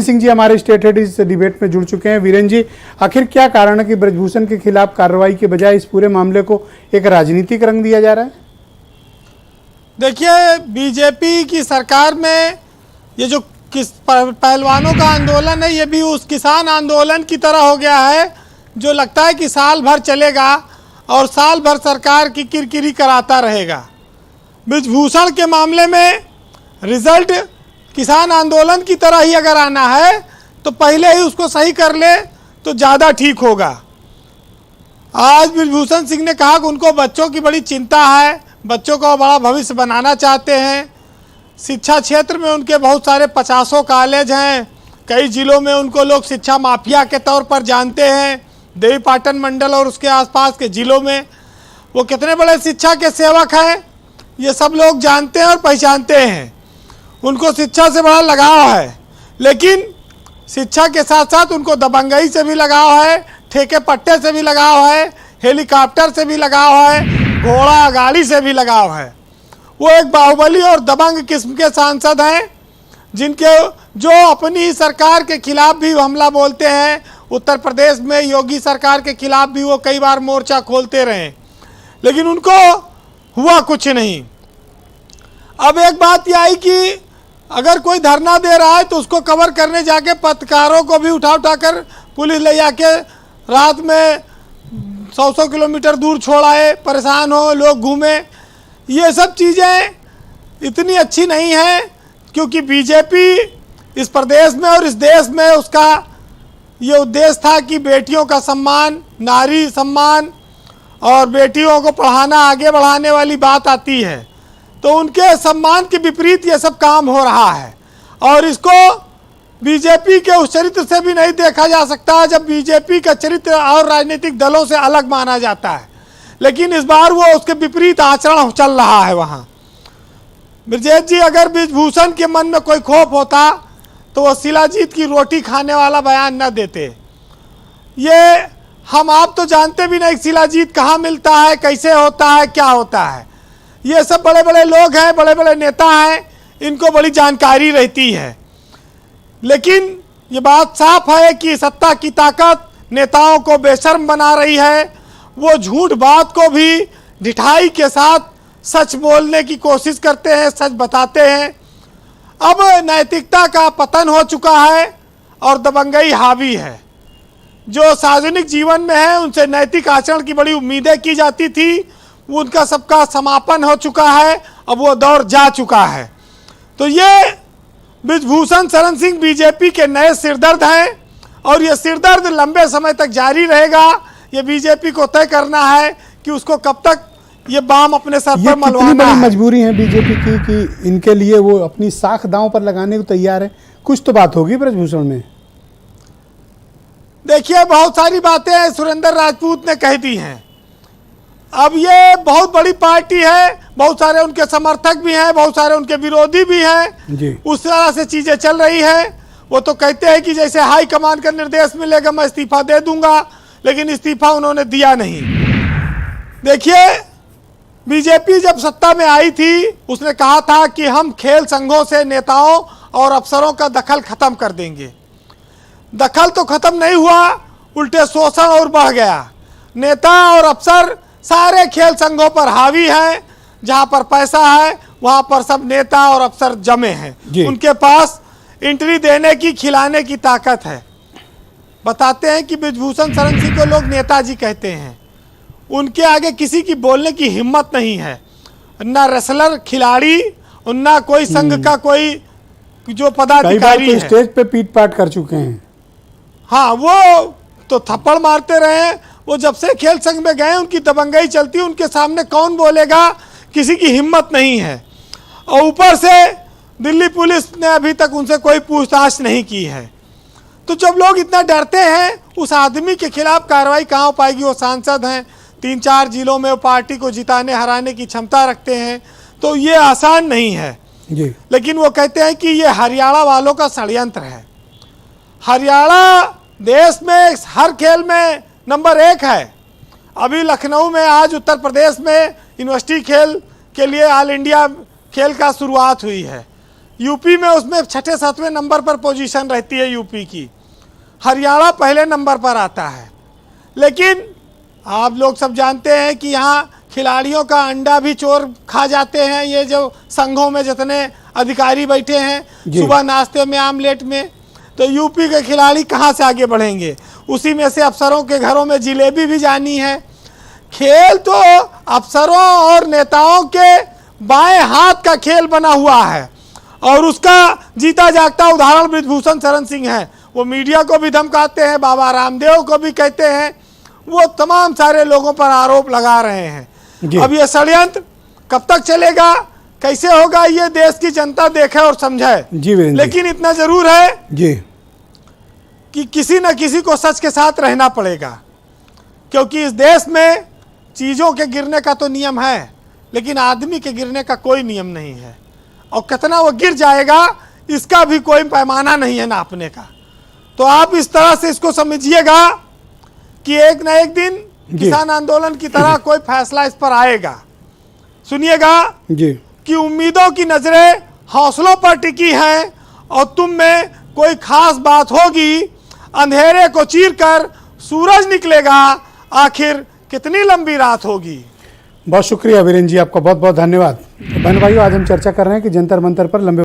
सिंह जी हमारे state head इस debate में जुड़ चुके हैं। वीरेंद्र जी, आखिर क्या कारण है कि ब्रजभूषण के खिलाफ कार्रवाई के बजाय इस पूरे मामले को एक राजनीतिक रंग दिया जा रहा है? देखिए, बीजेपी की सरकार में ये जो पहलवानों का आंदोलन है, ये भी उस किसान आंदोलन की तरह हो गया है जो लगता है कि साल भर चलेगा और साल भर सरकार की किरकिरी कराता रहेगा। ब्रजभूषण के मामले में रिजल्ट किसान आंदोलन की तरह ही अगर आना है तो पहले ही उसको सही कर ले तो ज़्यादा ठीक होगा। आज ब्रजभूषण सिंह ने कहा कि उनको बच्चों की बड़ी चिंता है, बच्चों का बड़ा भविष्य बनाना चाहते हैं। शिक्षा क्षेत्र में उनके बहुत सारे 50 कॉलेज हैं, कई ज़िलों में उनको लोग शिक्षा माफिया के तौर पर जानते हैं। देवीपाटन मंडल और उसके आसपास के ज़िलों में वो कितने बड़े शिक्षा के सेवक हैं, ये सब लोग जानते हैं और पहचानते हैं। उनको शिक्षा से बड़ा लगाव है, लेकिन शिक्षा के साथ साथ उनको दबंगई से भी लगाव है, ठेके पट्टे से भी लगाव है, हेलीकॉप्टर से भी लगाव है, घोड़ा गाड़ी से भी लगाव है। वो एक बाहुबली और दबंग किस्म के सांसद हैं जिनके जो अपनी ही सरकार के खिलाफ भी हमला बोलते हैं। उत्तर प्रदेश में योगी सरकार के खिलाफ भी वो कई बार मोर्चा खोलते रहे, लेकिन उनको हुआ कुछ नहीं। अब एक बात यह आई कि अगर कोई धरना दे रहा है तो उसको कवर करने जाके पत्रकारों को भी उठा कर पुलिस ले जाके रात में 100 किलोमीटर दूर छोड़ाए, परेशान हो लोग घूमे। ये सब चीज़ें इतनी अच्छी नहीं हैं, क्योंकि बीजेपी इस प्रदेश में और इस देश में उसका ये उद्देश्य था कि बेटियों का सम्मान, नारी सम्मान और बेटियों को पढ़ाना, आगे बढ़ाने वाली बात आती है तो उनके सम्मान के विपरीत ये सब काम हो रहा है। और इसको बीजेपी के उस चरित्र से भी नहीं देखा जा सकता जब बीजेपी का चरित्र और राजनीतिक दलों से अलग माना जाता है, लेकिन इस बार वो उसके विपरीत आचरण चल रहा है वहाँ। ब्रजेश जी, अगर ब्रजभूषण के मन में कोई खौफ होता तो वो शिलाजीत की रोटी खाने वाला बयान न देते। ये हम आप तो जानते भी नहीं शिलाजीत कहाँ मिलता है, कैसे होता है, क्या होता है। ये सब बड़े बड़े लोग हैं, बड़े बड़े नेता हैं, इनको बड़ी जानकारी रहती है। लेकिन ये बात साफ है कि सत्ता की ताकत नेताओं को बेशर्म बना रही है। वो झूठ बात को भी ढिठाई के साथ सच बोलने की कोशिश करते हैं, सच बताते हैं। अब नैतिकता का पतन हो चुका है और दबंगई हावी है। जो सार्वजनिक जीवन में है उनसे नैतिक आचरण की बड़ी उम्मीदें की जाती थी, उनका सबका समापन हो चुका है, अब वो दौर जा चुका है। तो ये ब्रजभूषण शरण सिंह बीजेपी के नए सिरदर्द हैं और ये सिरदर्द लंबे समय तक जारी रहेगा। ये बीजेपी को तय करना है कि उसको कब तक ये बाम अपने सर पर मलवाना है। मजबूरी है बीजेपी की कि इनके लिए वो अपनी साख दांव पर लगाने को तैयार है। कुछ तो बात होगी ब्रजभूषण में। देखिए, बहुत सारी बातें सुरेंद्र राजपूत ने कह दी हैं। अब ये बहुत बड़ी पार्टी है, बहुत सारे उनके समर्थक भी हैं, बहुत सारे उनके विरोधी भी हैं। उस तरह से चीजें चल रही है। वो तो कहते हैं कि जैसे हाई कमान का निर्देश मिलेगा मैं इस्तीफा दे दूंगा, लेकिन इस्तीफा उन्होंने दिया नहीं। देखिए, बीजेपी जब सत्ता में आई थी उसने कहा था कि हम खेल संघों से नेताओं और अफसरों का दखल खत्म कर देंगे। दखल तो खत्म नहीं हुआ, उल्टे शोषण और बढ़ गया। नेता और अफसर सारे खेल संघों पर हावी हैं। जहां पर पैसा है वहां पर सब नेता और अफसर जमे हैं। उनके पास एंट्री देने की, खिलाने की ताकत है। बताते हैं कि ब्रजभूषण शरण सिंह को लोग नेताजी कहते हैं। उनके आगे किसी की बोलने की हिम्मत नहीं है, ना रेसलर खिलाड़ी और ना कोई संघ का कोई जो पदाधिकारी है। स्टेज पे पीट पाट कर चुके हैं। हाँ, वो तो थप्पड़ मारते रहे। वो जब से खेल संघ में गए उनकी दबंगई चलती, उनके सामने कौन बोलेगा, किसी की हिम्मत नहीं है। और ऊपर से दिल्ली पुलिस ने अभी तक उनसे कोई पूछताछ नहीं की है। तो जब लोग इतना डरते हैं उस आदमी के खिलाफ कार्रवाई कहाँ हो पाएगी। वो सांसद हैं, 3-4 जिलों में वो पार्टी को जिताने हराने की क्षमता रखते हैं, तो ये आसान नहीं है जी। लेकिन वो कहते हैं कि ये हरियाणा वालों का षड्यंत्र है। हरियाणा देश में हर खेल में नंबर 1 है। अभी लखनऊ में आज उत्तर प्रदेश में यूनिवर्सिटी खेल के लिए ऑल इंडिया खेल का शुरुआत हुई है। यूपी में उसमें 6-7वें नंबर पर पोजीशन रहती है यूपी की, हरियाणा पहले नंबर पर आता है। लेकिन आप लोग सब जानते हैं कि यहाँ खिलाड़ियों का अंडा भी चोर खा जाते हैं, ये जो संघों में जितने अधिकारी बैठे हैं, सुबह नाश्ते में आमलेट में। तो यूपी के खिलाड़ी कहाँ से आगे बढ़ेंगे? उसी में से अफसरों के घरों में जिलेबी भी जानी है। खेल तो अफसरों और नेताओं के बाएं हाथ का खेल बना हुआ है, और उसका जीता जागता उदाहरण ब्रजभूषण शरण सिंह है। वो मीडिया को भी धमकाते हैं, बाबा रामदेव को भी कहते हैं, वो तमाम सारे लोगों पर आरोप लगा रहे हैं। अब ये षड्यंत्र कब तक चलेगा, कैसे होगा, ये देश की जनता देखे और समझे। लेकिन इतना जरूर है जी कि किसी न किसी को सच के साथ रहना पड़ेगा, क्योंकि इस देश में चीज़ों के गिरने का तो नियम है, लेकिन आदमी के गिरने का कोई नियम नहीं है, और कितना वो गिर जाएगा इसका भी कोई पैमाना नहीं है नापने का। तो आप इस तरह से इसको समझिएगा कि एक न एक दिन किसान आंदोलन की तरह कोई फैसला इस पर आएगा। सुनिएगा जी कि उम्मीदों की नजरें हौसलों पर टिकी हैं, और तुम में कोई खास बात होगी, अंधेरे को चीरकर सूरज निकलेगा, आखिर कितनी लंबी रात होगी। बहुत शुक्रिया वीरेंद्र जी, आपका बहुत बहुत धन्यवाद। बहन भाइयों, आज हम चर्चा कर रहे हैं कि जंतर मंतर पर लंबे